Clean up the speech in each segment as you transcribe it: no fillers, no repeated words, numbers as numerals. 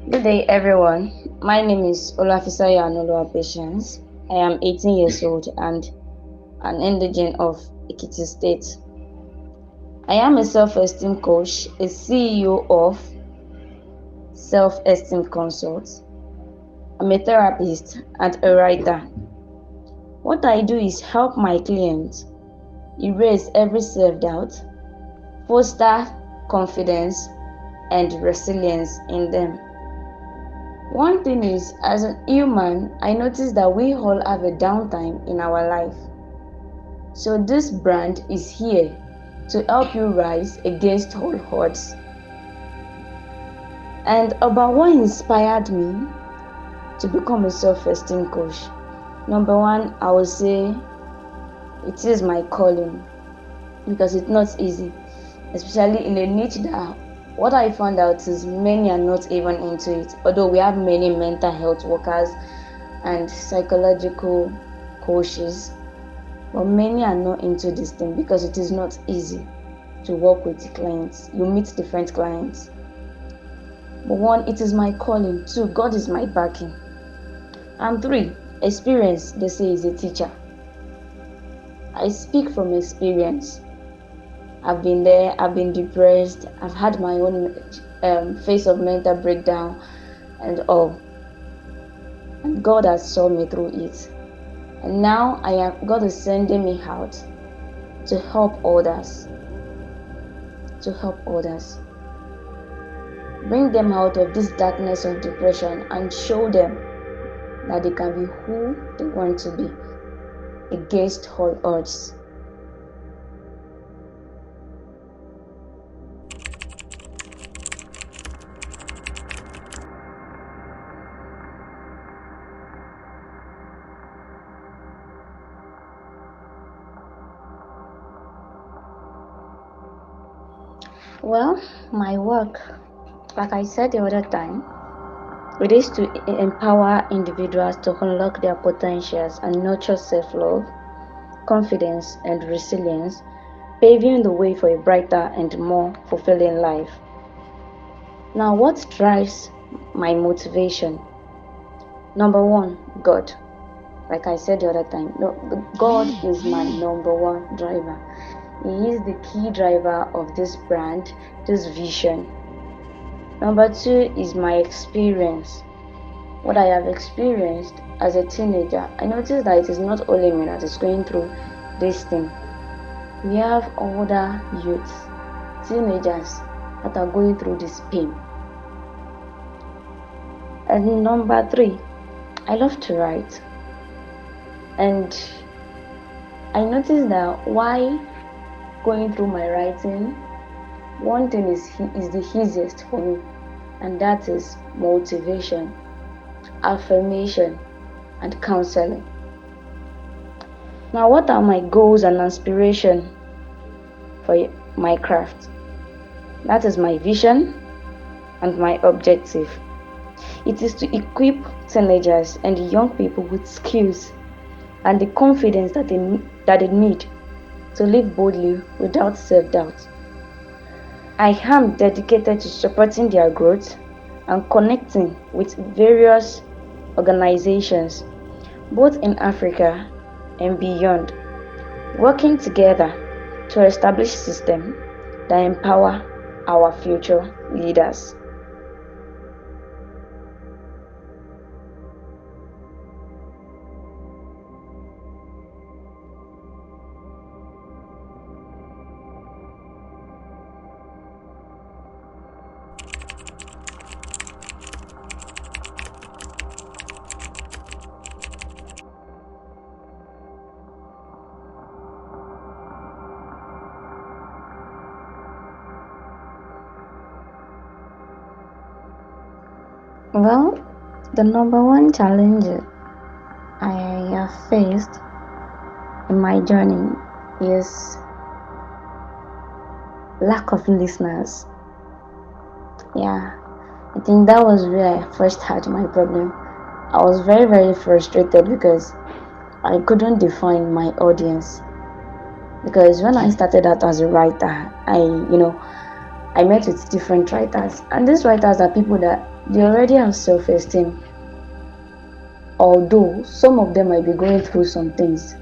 Good day, everyone. My name is Aanuoluwa Patience. I am 18 years old and an indigene of Ekiti State. I am a self-esteem coach, a CEO of Self-Esteem Consult. I'm a therapist and a writer. What I do is help my clients erase every self-doubt, foster confidence and resilience in them. One thing is, as a human, I notice that we all have a downtime in our life. So this brand is here to help you rise against all odds. And about what inspired me to become a self-esteem coach. Number one, I would say it is my calling because it's not easy, especially in a niche that what I found out is many are not even into it. Although we have many mental health workers and psychological coaches, but many are not into this thing because it is not easy to work with clients. You meet different clients. But one, it is my calling. Two, God is my backing. And three, experience, they say, is a teacher. I speak from experience. I've been there, I've been depressed, I've had my own phase of mental breakdown and all. And God has saw me through it. And now God is sending me out to help others. To help others. Bring them out of this darkness of depression and show them that they can be who they want to be against all odds. Well, my work, like I said the other time, it is to empower individuals to unlock their potentials and nurture self-love, confidence, and resilience, paving the way for a brighter and more fulfilling life. Now, what drives my motivation? Number one, God. Like I said the other time, God is my number one driver. He is the key driver of this brand, this vision. Number two is my experience. What I have experienced as a teenager, I noticed that it is not only me that is going through this thing. We have older youths, teenagers that are going through this pain. And number three, I love to write. And I noticed that while going through my writing, one thing is the easiest for me, and that is motivation, affirmation, and counseling. Now, what are my goals and aspirations for my craft? That is my vision and my objective. It is to equip teenagers and young people with skills and the confidence that they need to live boldly without self-doubt. I am dedicated to supporting their growth and connecting with various organizations, both in Africa and beyond, working together to establish systems that empower our future leaders. Well, the number one challenge I have faced in my journey is lack of listeners. Yeah, I think that was where I first had my problem. I was very, very frustrated because I couldn't define my audience. Because when I started out as a writer, I met with different writers, and these writers are people that They already have self-esteem, although some of them might be going through some things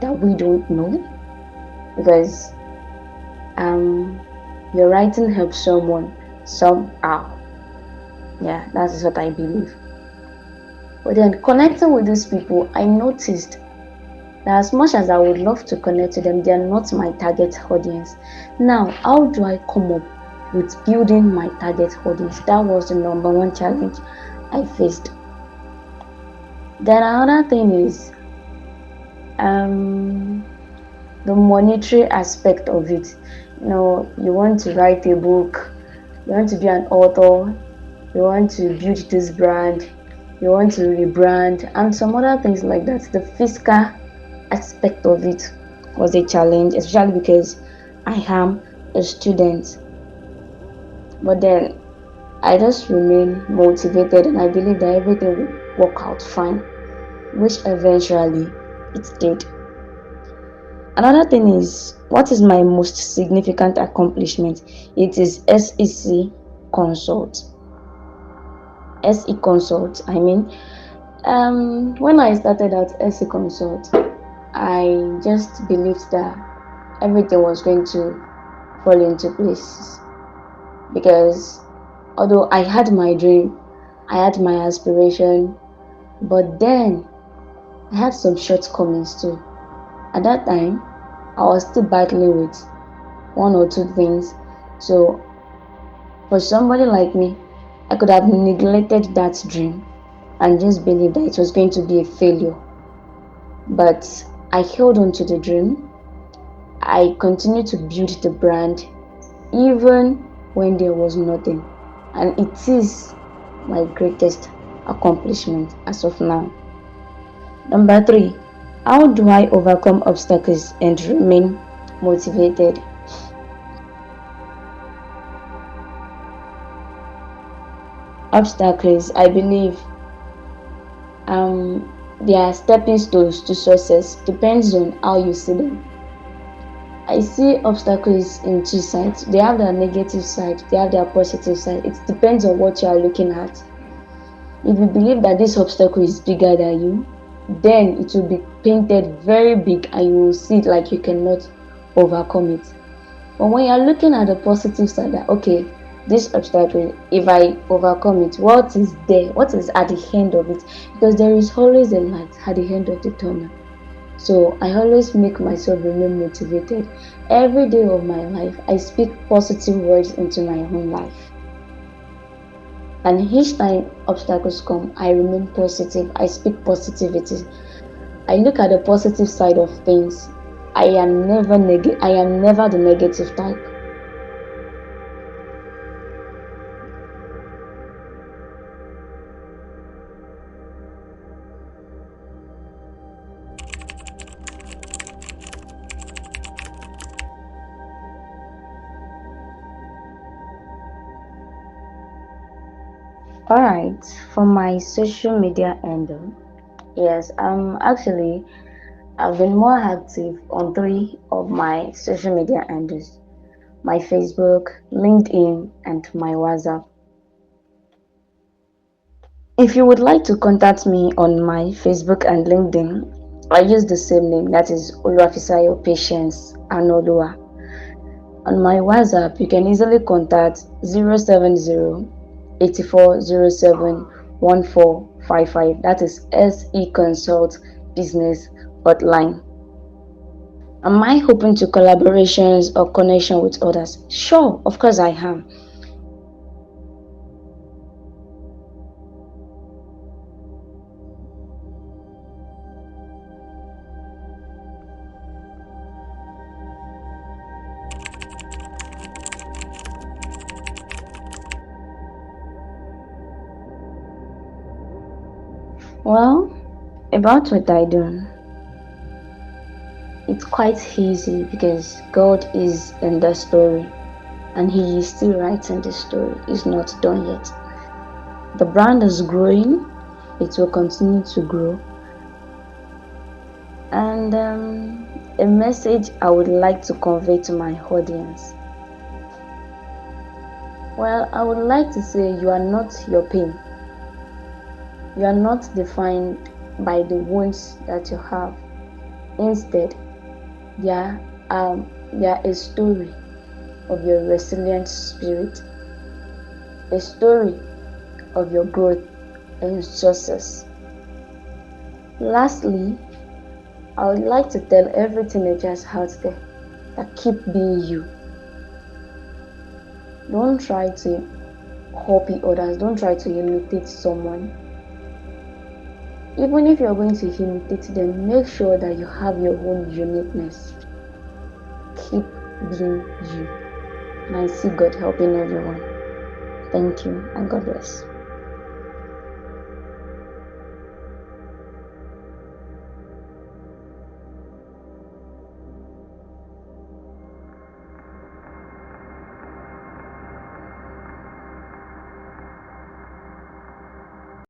that we don't know, because your writing helps someone somehow. Yeah, that is what I believe. But then connecting with these people, I noticed that as much as I would love to connect to them, they are not my target audience. Now, how do I come up with building my target audience? That was the number one challenge I faced. Then another thing is the monetary aspect of it. You want to write a book, you want to be an author, you want to build this brand, you want to rebrand, and some other things like that. The fiscal aspect of it was a challenge, especially because I am a student. But then I just remain motivated, and I believe that everything will work out fine, which eventually it did. Another thing is, what is my most significant accomplishment? It is SEC consult. SE consult. When I started at SE consult, I just believed that everything was going to fall into place, because although I had my dream, I had my aspiration, but then I had some shortcomings too. At that time, I was still battling with one or two things. So for somebody like me, I could have neglected that dream and just believed that it was going to be a failure. But I held on to the dream. I continued to build the brand even when there was nothing. And it is my greatest accomplishment as of now. Number 3, how do I overcome obstacles and remain motivated? Obstacles, I believe, they are stepping stones to success. Depends on how you see them. I see obstacles in two sides. They have their negative side, they have their positive side. It depends on what you are looking at. If you believe that this obstacle is bigger than you, then it will be painted very big and you will see it like you cannot overcome it. But when you are looking at the positive side, that okay, this obstacle, if I overcome it, what is there? What is at the end of it? Because there is always a light at the end of the tunnel. So I always make myself remain motivated. Every day of my life, I speak positive words into my own life. And each time obstacles come, I remain positive. I speak positivity. I look at the positive side of things. I am never the negative type. Alright, for my social media handle, yes, I've been more active on 3 of my social media handles: my Facebook, LinkedIn, and my WhatsApp. If you would like to contact me on my Facebook and LinkedIn, I use the same name, that is Oluwafisayo Patience Aanuoluwa. On my WhatsApp, you can easily contact 070-8407-1455. That is SE Consult Business Hotline. Am I open to collaborations or connection with others? Sure, of course I am. Well, about what I do, it's quite easy because God is in the story and He is still writing the story. It's not done yet. The brand is growing, it will continue to grow. And a message I would like to convey to my audience: Well, I would like to say you are not your pain. You are not defined by the wounds that you have. Instead, they are a story of your resilient spirit, a story of your growth and success. Lastly, I would like to tell every teenagers out there that keep being you. Don't try to copy others. Don't try to imitate someone. Even if you're going to imitate them, make sure that you have your own uniqueness. Keep being you. And I see God helping everyone. Thank you and God bless.